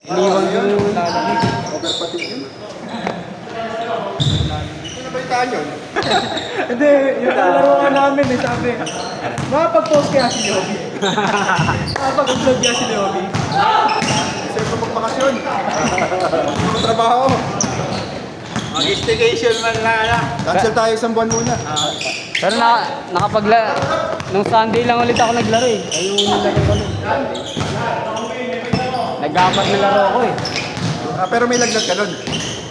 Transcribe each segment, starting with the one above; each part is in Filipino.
Iniwan ko yung lalamig. Overpatik yun. Hindi na balitaan yun. Hindi, yung laro nga namin eh, sabi. Makapag-post kaya si Leobi. Makapag-upload kaya si Leobi. Kasi ito magbakasyon. Trabaho. Mag-staycation man lang. Cancel tayo isang buwan muna. Pero nung Sunday lang ulit ako naglaro eh. Ayun yung laro ko ulit. Nag-apat na laro ako eh. Pero may lagnat ka nun.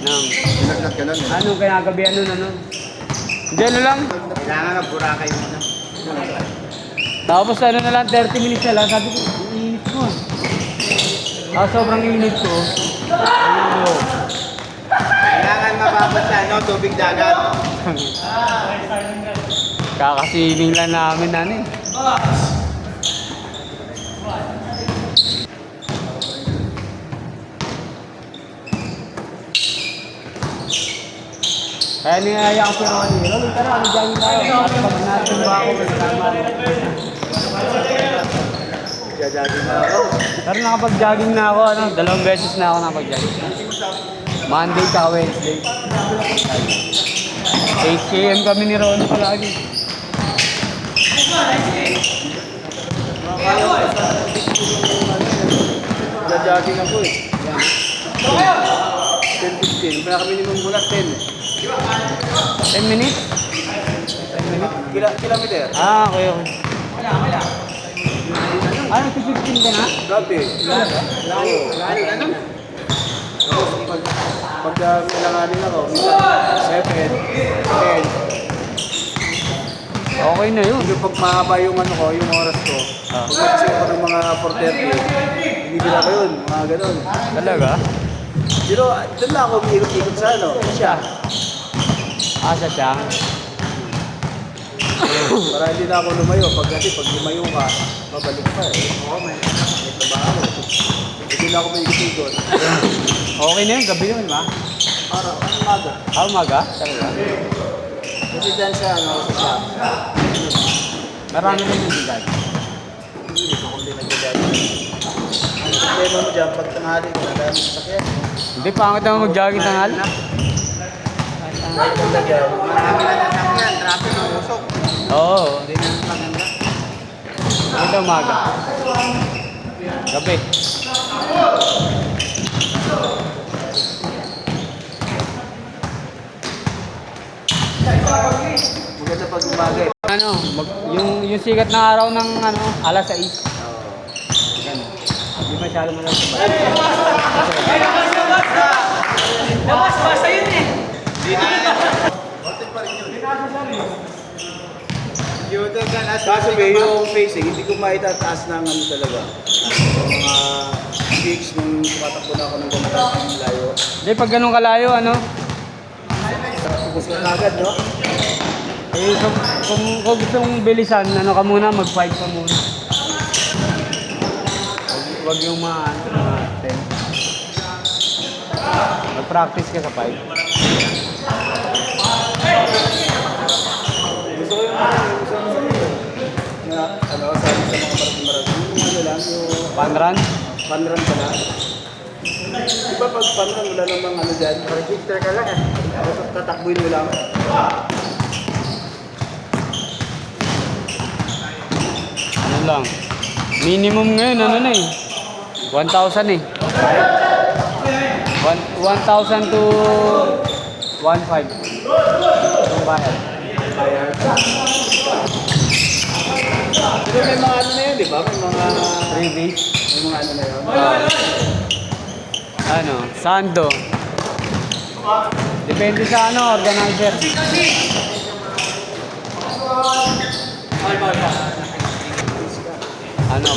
May lagnat ka nun. Anong kinagabihan nun? Hindi, ano lang. Kailangan na Boracay muna. Tapos ano na lang, 30 minutes na lang. Sabi ko, init ko. Sobrang init ko. Ano? Kailangan mababad sa tubig dagat. Kakasiling lang namin ano eh. Kaya niyaya ko si Ronnie. Ronnie, tara, mag-jogging tayo. Pag natin ba ako, kasama. Jajagin na ako. Pero nakapag-jogging na ako, 2 beses na ako nakapag-jogging. Monday ka, Wednesday. 8 km kami ni Ronnie palagi. Jajagin ako eh. 10-15. Kaya minimum muna 10. 10 minutes? Kilometer. Okay. Ano, 15 ka na? Grabe. Layo. Pag kailanganin ako, minsan 7, 10. Okay na yun. Yung pag mahaba yung yung oras ko, pag mag-isip ako ng mga 4:30, binibila ko yun, mga ganun. Talaga? Pero doon lang ako ikot-ikot sa Siya. Asa siya? para hindi na ako lumayo. Pag lumayo ka, babalik pa eh. Oo, may trabaho. Hindi na ako may ikot-ikot. Okay na yun, gabi yun ba? Araw, ang umaga. Umaga? Talaga? Kasi dyan sa sa shop. Marami na yung bigat. Hindi ko kundi nagdadali. Ang problema mo dyan, pag tanghali ko, nadami sa sakyan. Hindi, pangit naman mag-jogging tanghal. Marami na nasakyan, traffic ng usok. Oo. Hindi na maganda. Ito umaga. Gabi. Maganda pag umaga eh. Ano, yung sikat na araw ng alas 6. Ganun. Hindi masyado malang sa bahay. Labas, basta yun eh. Kaso yung facing, hindi ko maitataas ng talaga. Yung mga gigs nung tumatakbo na ako ng gumagana ng layo. Hindi, pag ganun kalayo, Tapos ka agad, no? eh, kung gusto mong bilisan, ka muna, mag-5 ka muna. Huwag yung mga 10. Mag-practice ka sa 5. Gusto ko yung na sabi sa mga marathon. Yung lang, yung Fun run? panran ka na. Di ba pag panran, wala namang dyan? Register ka lang eh. Tapos tatakbuhin mo lang. Ano lang. Minimum ngayon, na eh. 1,000 eh. 1,000 to 1,500. Yung bayad. Pero may mga na yun, di ba? May mga 3 days. may mga na yun. Sando. Depende sa organizer.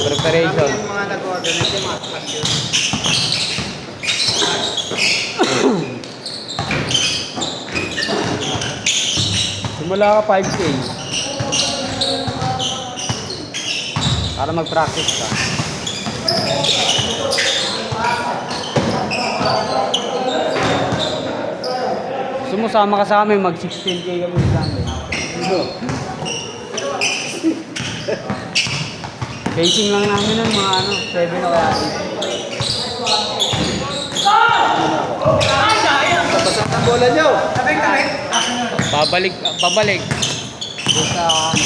Preparation. Yung mga nag-organize yung mga kapatid. Simula ka 5K. Para mag-practice ka. Sumusama ka sa amin, mag-16K kami sa amin. Pacing lang namin ng mga 7 o kaya 8. Joe! Pabalik. Doon sa ano.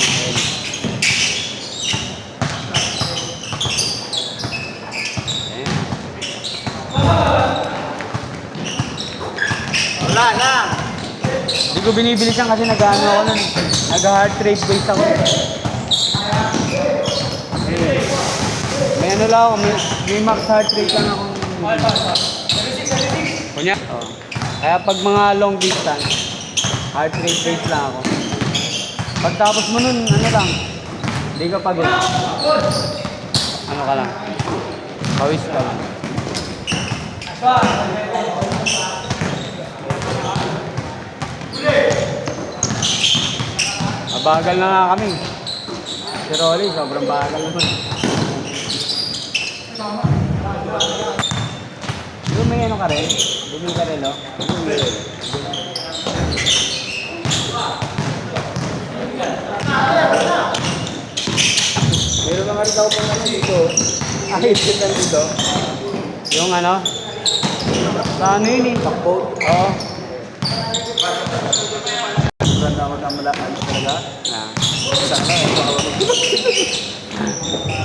Ayan. Wala na! Hindi ko binibilis yan kasi nag-ano ako nun. Nag-heart rate base ako. May ano lang ako, may max heart rate lang ako. Kunya? Oo. Kaya pag mga long distance, heart rate base lang ako. Pagtapos mo nun, ano lang, hindi ka pagod. Ano ka lang, pawis ka lang. Mabagal na nga kami. Si Rolly, sobrang bagal naman. Doon may ano ka rin? Bumili ka rin, no? Meron na nga rin ako pang ano dito. Ay, kita dito. Yung ano? Sa ano yun eh? Backbone. Oo. Sobrang ako na malakas talaga. Ah. Sana eh, baka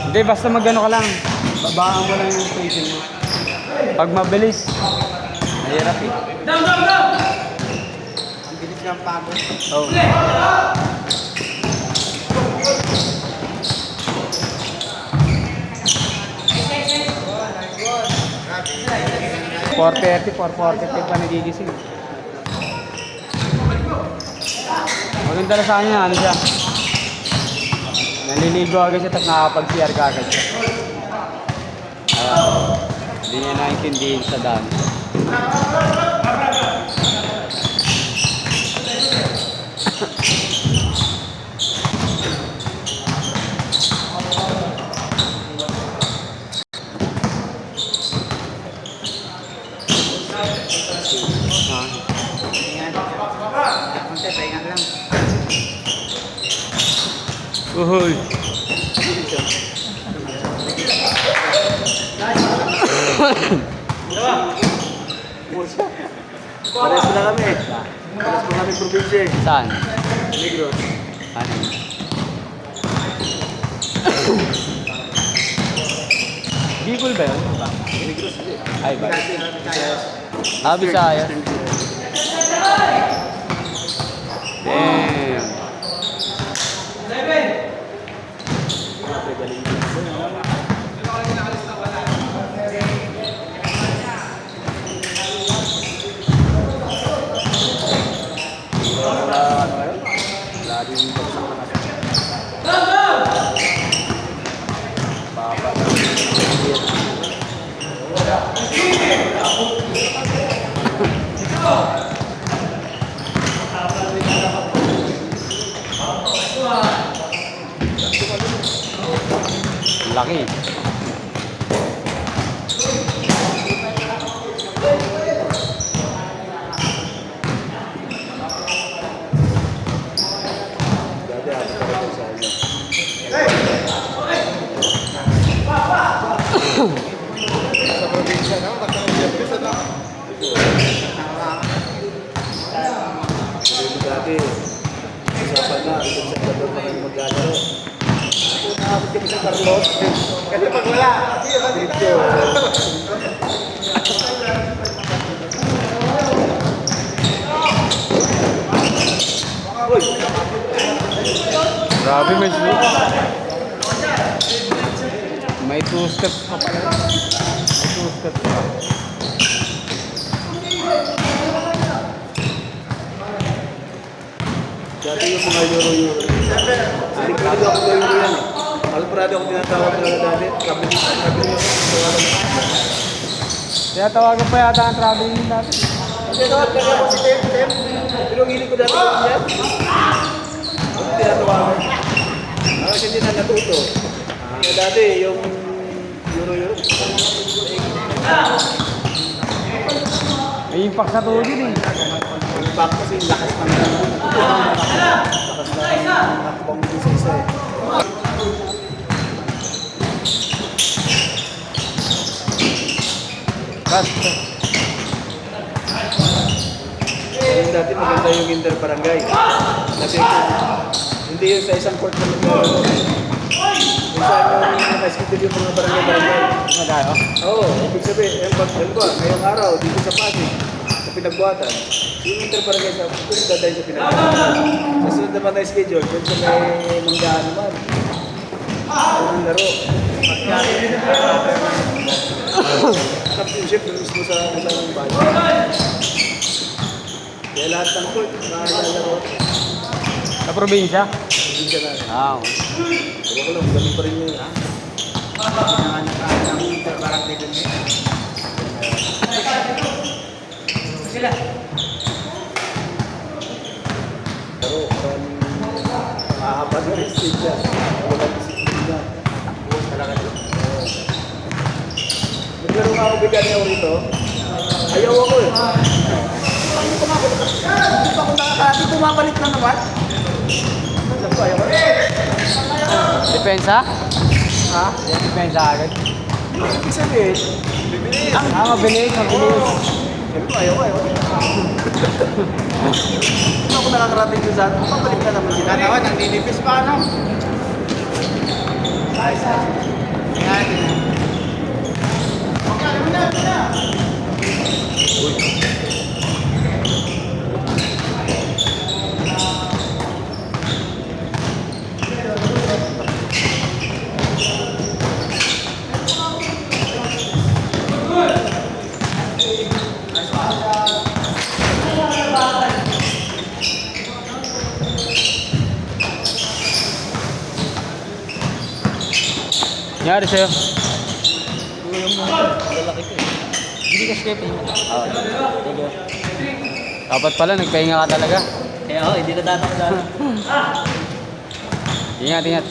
Hindi, basta magano ka lang. Babaan mo lang yung station mo. Pag mabilis, mahirap eh. ang bilis ng pagod. Oo. $4.30 pa nagigising. Maganda na sa kanya, ano siya? Naliligo agad siya, tapos nakakapag-CR ka agad siya. Hindi niya naintindihin sa dami. Uhoy! Pares na kami. Pares na kami probinsya eh. Saan? Negros. Ano? Bicol ba yun? Negros hindi. Ay ba? Ah, Bisaya. Damn. Lagi yung Baba. Laki. Dati ako talaga sa inyo. Sa probinsya na, magkakasya na. Sabi mo dati, usapan na, isang Salvador na kayo maglalaro. Ako nakakot kami sa Carlos. Kasi pag wala, dito. Uy! Grabe, may sweet. May 2 steps pa pala. May 2 steps pa. Dati yung mga euro-euro. Sigurado ako euro yan eh. Alprado ako tinatawag talaga dati. Kabili yung Kaya tawagan pa yata ang traveling dati. Kasi tawag ka ako si Tem. Pero ang hilig ko dati yung yan. Ako tinatawagan. Ako kasi hindi na natuto. Kaya dati yung euro-euro. May impact sa tuhod yun eh. Yung back kasi lakas ng lakas ng nakbang isa-isa eh. Basta. Yung dati maganda yung inter-barangay. Kasi hindi yun sa isang court na naglalaro. Kung saan yung nakaskidil yung mga barangay-barangay. Madalo. Oo, ibig sabihin, ngayong araw, dito sa Pasig, sa Pinagbuhatan, yung inter-barangay sa dadahin sa Pinagbuhatan. Sa sunod naman na schedule, dun sa may manggaan naman. Ang laro. Championship mismo sa isang bayan. Kaya lahat ng court, nakakalaro. Sa probinsya? Hindi siya na. Okay. Pero ko lang, galing pa rin niya. Sila. Pero, mahaba na rin stage yan. Walang disiplina. Talaga ito. Naglaro nga ako bigan niya rito. Ayaw ako eh. Hindi pa ako nakakati, bumabalik na naman. Ayaw ko. Depensa? Ha? Depensa agad. Ibig sabihin, bibilis. Mabilis, mabilis. Sabi ko, ayaw. Kung ako nakakarating doon sa atin, mapabalik na naman sila. Natawan, nanninipis pa ano? Nangyari sa'yo? Hindi kasi kayo pahinga. Oo. Dapat pala, nagpahinga ka talaga. Kaya ako, hindi na tatakot. Ingat, ingat.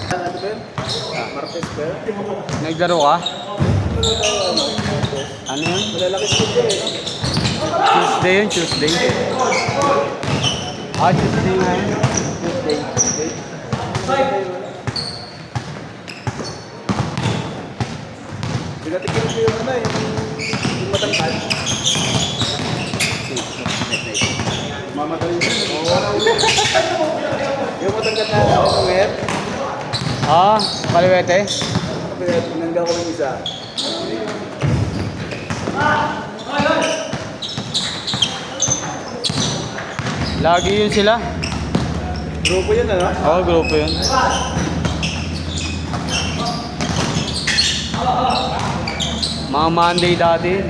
Ano ba yun? Martes ba yun? Naglaro ka? Ano yun? Malalaki school eh. Tuesday yun, Tuesday. Tuesday nga yun. Tuesday. Pinatikin ko yung ano yung matangkad. Mamatay yun. Yung matangkad na uwet. Kaliwete. Pinanggaw ko yung isa. Lagi yun sila. Grupo yun ano? Oo, grupo yun. Mga Monday dati yun.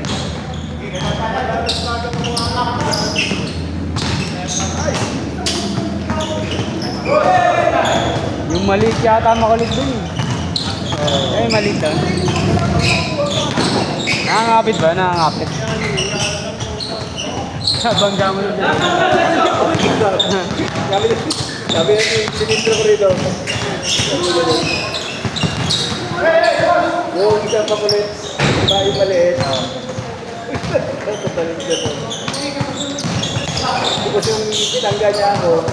Yung maliit yata makulit dun eh. Maliit doon. Nakangapit ba? Nakangapit. Bangga mo yun. Sabi natin, sinintro ko rito. Yung isa pa kulit, tayo maliit. Tatalit siya to. Tapos yung tinangga niya ako,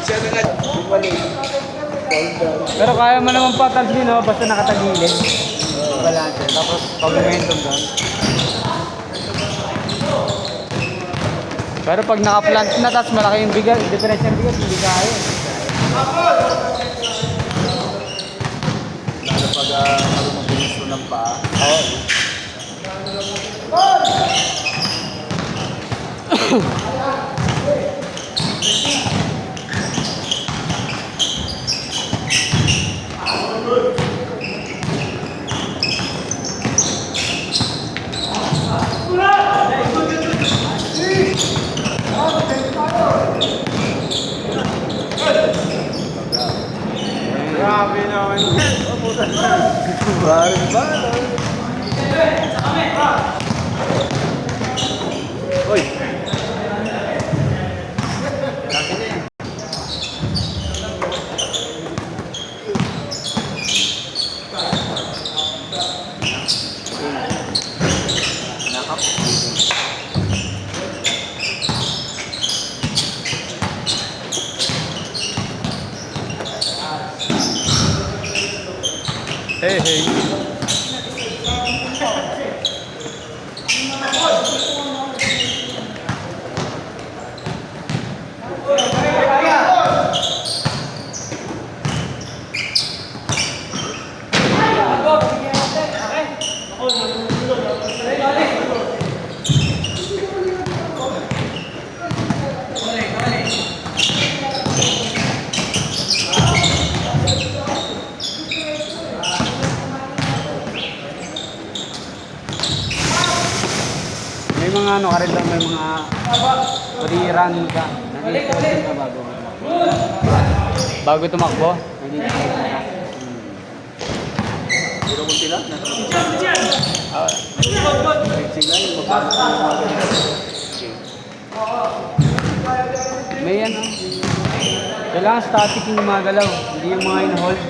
siya na nga, yung maliit. Pero kaya mo naman patalsin, no? Basta nakatagilid. Balance. Tapos pag-momentum doon. Pero pag naka-plant na, tapos malaki yung bigat, difference yung bigat, hindi kaya. Lalo pag marunong gusto ng paa. Oo. Grabe naman. Parang ba? Hoy! Hey, hey. May mga ano ka rin lang, may mga free run ka. Nag-i-stretching ka bago tumakbo. Bago tumakbo, nag-i-stretching ka. Pero kung sila, Ah, stretching lang, yung mapasok ng mga ganito. may ano, kailangan static yung gumagalaw, hindi yung mga in-hold.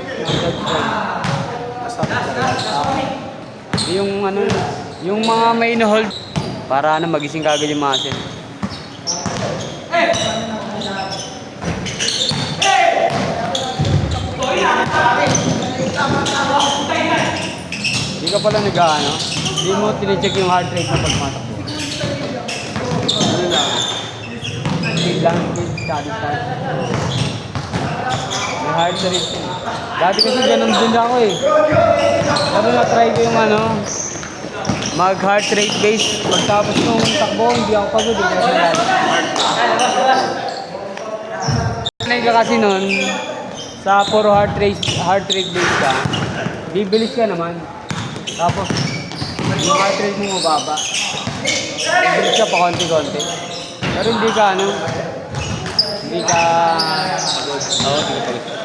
Yung ano, yung mga may in-hold, para ano, magising kagad yung muscle. Hindi ka pala nag-ano, hindi mo tinicheck yung heart rate na pagmatakbo. Ano lang, speed lang, speed, steady. May heart rate yun. Dati kasi ganun din ako eh. Sabi na try ko yung ano, mag heart rate base. Pagtapos nung takbo, hindi ako pagod. Hindi kasi lalo. Sanay ka kasi nun, sa puro heart rate base ka, bibilis ka naman. Tapos, yung heart rate mo mababa. Bibilis ka pa konti-konti. Pero hindi ka ano, hindi ka pagod. Oo, hindi ka pagod.